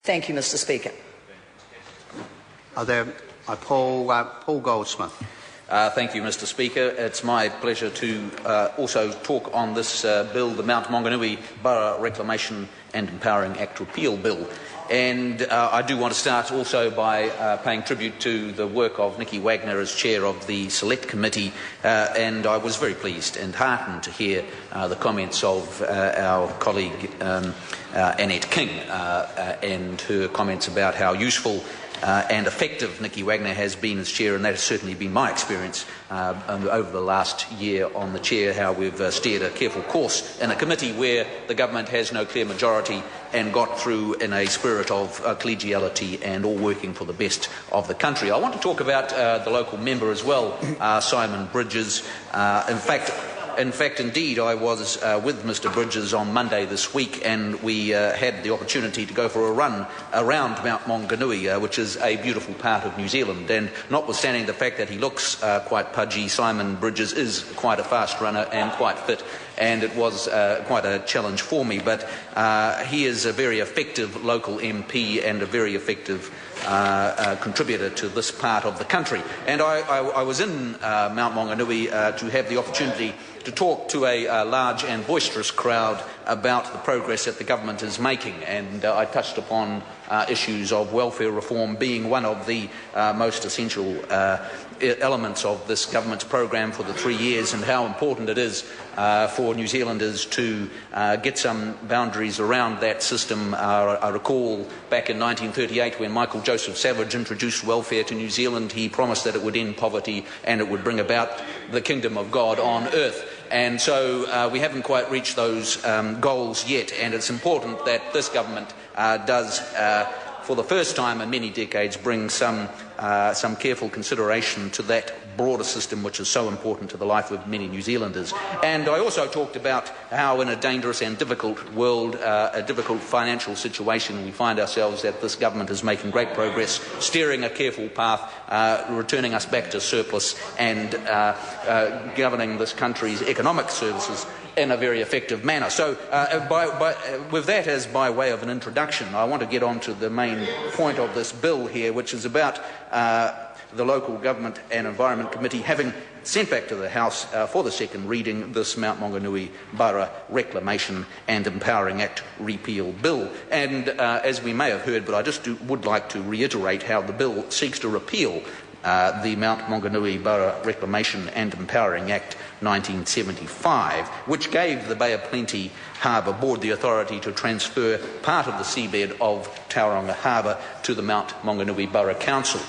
Thank you, Mr. Speaker. Paul Goldsmith. Thank you, Mr. Speaker. It's my pleasure to also talk on this bill, the Mount Maunganui Borough Reclamation and Empowering Act Repeal Bill. And I do want to start also by paying tribute to the work of Nicky Wagner as chair of the Select Committee, and I was very pleased and heartened to hear the comments of our colleague Annette King and her comments about how useful and effective Nicky Wagner has been as chair, and that has certainly been my experience over the last year on the chair, how we've steered a careful course in a committee where the government has no clear majority and got through in a spirit of collegiality and all working for the best of the country. I want to talk about the local member as well, Simon Bridges. In fact, indeed, I was with Mr. Bridges on Monday this week, and we had the opportunity to go for a run around Mount Maunganui, which is a beautiful part of New Zealand. And notwithstanding the fact that he looks quite pudgy, Simon Bridges is quite a fast runner and quite fit, and it was quite a challenge for me. But he is a very effective local MP and a very effective contributor to this part of the country. And I was in Mount Maunganui to have the opportunity to talk to a large and boisterous crowd about the progress that the government is making, and I touched upon issues of welfare reform being one of the most essential elements of this government's program for the 3 years, and how important it is for New Zealanders to get some boundaries around that system. I recall back in 1938 when Michael Joseph Savage introduced welfare to New Zealand, he promised that it would end poverty and it would bring about the kingdom of God on earth. And so we haven't quite reached those goals yet, and it's important that this government does, for the first time in many decades, bring some careful consideration to that broader system which is so important to the life of many New Zealanders. And I also talked about how in a dangerous and difficult world, a difficult financial situation, we find ourselves that this government is making great progress, steering a careful path, returning us back to surplus and governing this country's economic services in a very effective manner. So with that as by way of an introduction, I want to get on to the main point of this bill here, which is about the Local Government and Environment Committee having sent back to the House for the second reading this Mount Maunganui Borough Reclamation and Empowering Act Repeal Bill. And as we may have heard, but I just would like to reiterate how the bill seeks to repeal the Mount Maunganui Borough Reclamation and Empowering Act 1975, which gave the Bay of Plenty Harbour Board the authority to transfer part of the seabed of Tauranga Harbour to the Mount Maunganui Borough Council,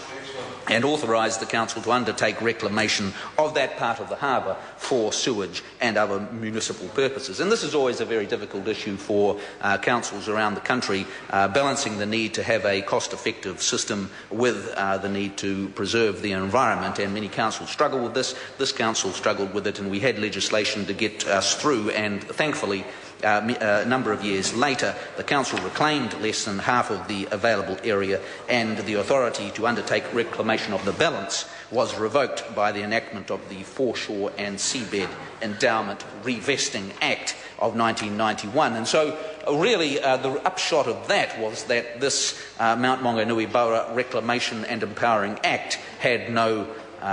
and authorised the council to undertake reclamation of that part of the harbour for sewage and other municipal purposes. And this is always a very difficult issue for councils around the country, balancing the need to have a cost-effective system with the need to preserve the environment, and many councils struggle with this. This council struggled with it, and we had legislation to get us through, and thankfully a number of years later, the council reclaimed less than half of the available area, and the authority to undertake reclamation of the balance was revoked by the enactment of the Foreshore and Seabed Endowment Revesting Act of 1991. And so really the upshot of that was that this Mount Maunganui Borough Reclamation and Empowering Act had no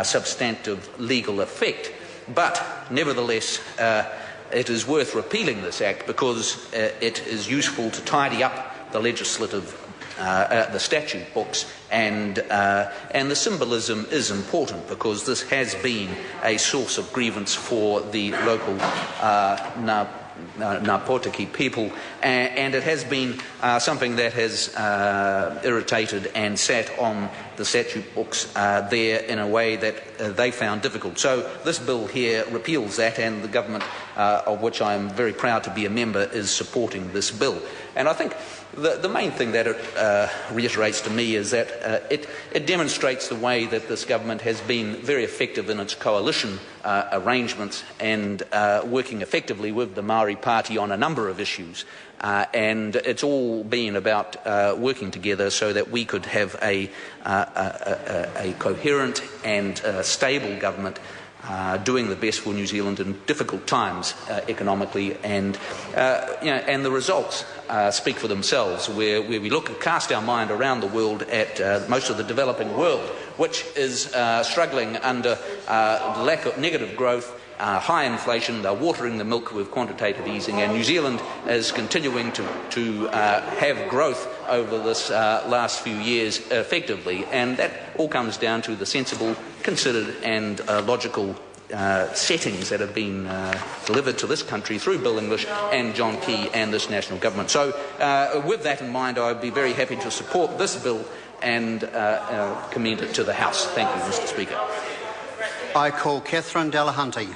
substantive legal effect. But nevertheless, it is worth repealing this act because it is useful to tidy up the legislative, the statute books, and the symbolism is important because this has been a source of grievance for the local Ngāpōtaki people, and it has been something that has irritated and sat on the statute books there in a way that they found difficult. So this bill here repeals that, and the government, of which I am very proud to be a member, is supporting this bill. And I think the main thing that it reiterates to me is that it demonstrates the way that this government has been very effective in its coalition arrangements and working effectively with the Maori Party on a number of issues. And it's all been about working together so that we could have a coherent and stable government doing the best for New Zealand in difficult times economically, and and the results speak for themselves. Where we cast our mind around the world at most of the developing world, which is struggling under lack of negative growth, high inflation. They're watering the milk with quantitative easing, and New Zealand is continuing to have growth over this last few years effectively, and that all comes down to the sensible, considered and logical settings that have been delivered to this country through Bill English and John Key and this national government. So with that in mind, I would be very happy to support this bill and commend it to the House. Thank you, Mr. Speaker. I call Catherine Delahunty.